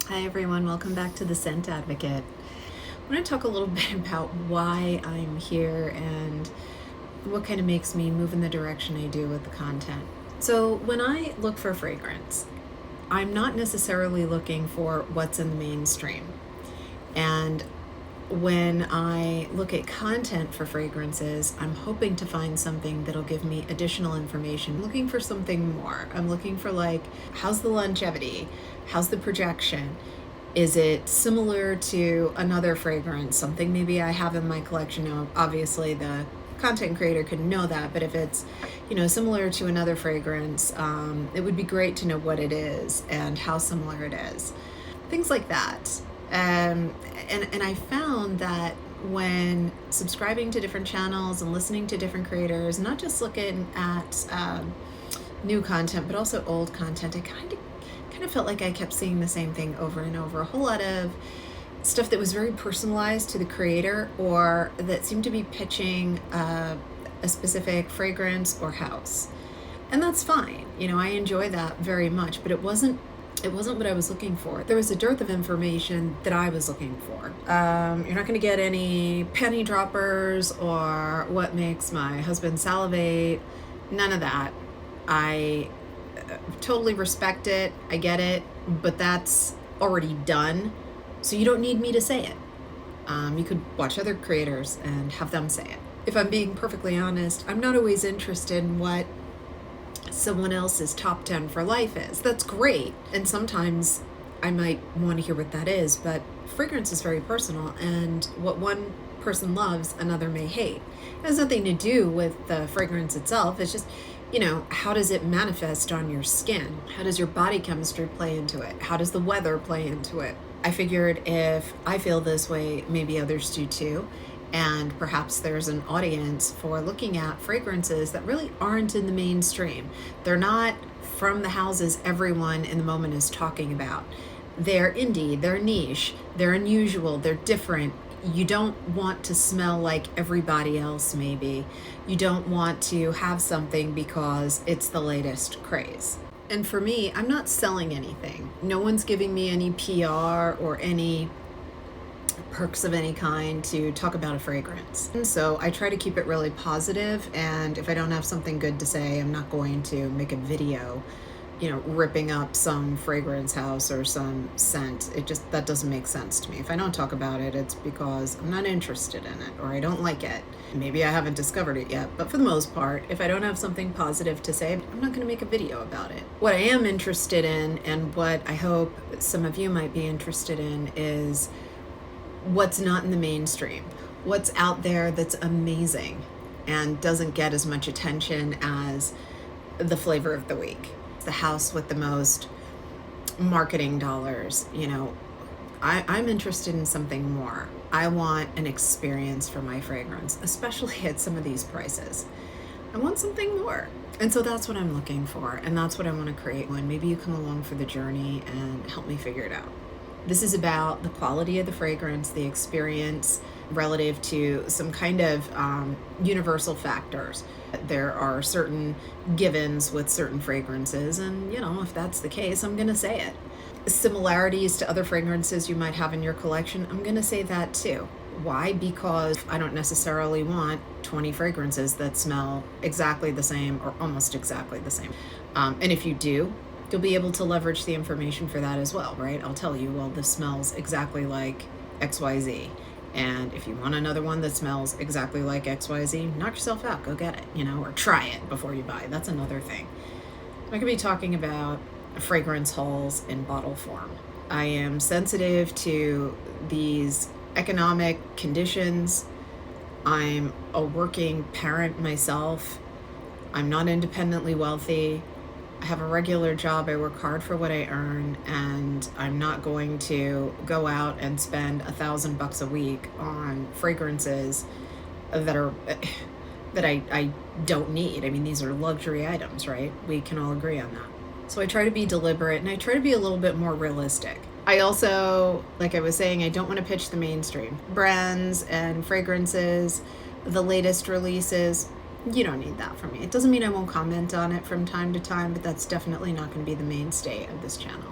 Hi everyone, welcome back to the Scent Advocate. I want to talk a little bit about why I'm here and what kind of makes me move in the direction I do with the content. So when I look for fragrance, I'm not necessarily looking for what's in the mainstream. And when I look at content for fragrances, I'm hoping to find something that'll give me additional information. I'm looking for something more. I'm looking for how's the longevity? How's the projection? Is it similar to another fragrance, something maybe I have in my collection? Now, obviously the content creator could know that, but if it's, similar to another fragrance, it would be great to know what it is and how similar it is. Things like that. And I found that when subscribing to different channels and listening to different creators, not just looking at new content, but also old content, I kind of felt like I kept seeing the same thing over and over. A whole lot of stuff that was very personalized to the creator, or that seemed to be pitching a specific fragrance or house. And that's fine. I enjoy that very much, but it wasn't what I was looking for. There was a dearth of information that I was looking for. You're not going to get any penny droppers or what makes my husband salivate. None of that. I totally respect it. I get it, but that's already done. So you don't need me to say it. You could watch other creators and have them say it. If I'm being perfectly honest, I'm not always interested in what someone else's top 10 for life is. That's great. And sometimes I might want to hear what that is, but fragrance is very personal, and what one person loves, another may hate. It has nothing to do with the fragrance itself. It's just, how does it manifest on your skin? How does your body chemistry play into it? How does the weather play into it? I figured if I feel this way, maybe others do too. And perhaps there's an audience for looking at fragrances that really aren't in the mainstream. They're not from the houses everyone in the moment is talking about. They're indie, they're niche, they're unusual, they're different. You don't want to smell like everybody else, maybe. You don't want to have something because it's the latest craze. And for me, I'm not selling anything. No one's giving me any PR or any perks of any kind to talk about a fragrance. And so I try to keep it really positive, and if I don't have something good to say, I'm not going to make a video, ripping up some fragrance house or some scent. That doesn't make sense to me. If I don't talk about it, it's because I'm not interested in it or I don't like it. Maybe I haven't discovered it yet, but for the most part, if I don't have something positive to say, I'm not going to make a video about it. What I am interested in, and what I hope some of you might be interested in, is what's not in the mainstream, what's out there that's amazing and doesn't get as much attention as the flavor of the week, the house with the most marketing dollars. I'm interested in something more. I want an experience for my fragrance, especially at some of these prices. I want something more. And so that's what I'm looking for, and that's what I want to create. When maybe you come along for the journey and help me figure it out. This is about the quality of the fragrance, the experience relative to some kind of universal factors. There are certain givens with certain fragrances, and if that's the case, I'm going to say it. Similarities to other fragrances you might have in your collection, I'm going to say that too. Why? Because I don't necessarily want 20 fragrances that smell exactly the same or almost exactly the same. And if you do, you'll be able to leverage the information for that as well, right? I'll tell you, well, this smells exactly like XYZ. And if you want another one that smells exactly like XYZ, knock yourself out, go get it, or try it before you buy. That's another thing. I could be talking about fragrance hauls in bottle form. I am sensitive to these economic conditions. I'm a working parent myself. I'm not independently wealthy. I have a regular job. I work hard for what I earn, and I'm not going to go out and spend $1,000 a week on fragrances that I don't need. I mean, these are luxury items, right? We can all agree on that. So I try to be deliberate, and I try to be a little bit more realistic. I also, like I was saying, I don't want to pitch the mainstream brands and fragrances, the latest releases. You don't need that from me. It doesn't mean I won't comment on it from time to time, but that's definitely not going to be the mainstay of this channel.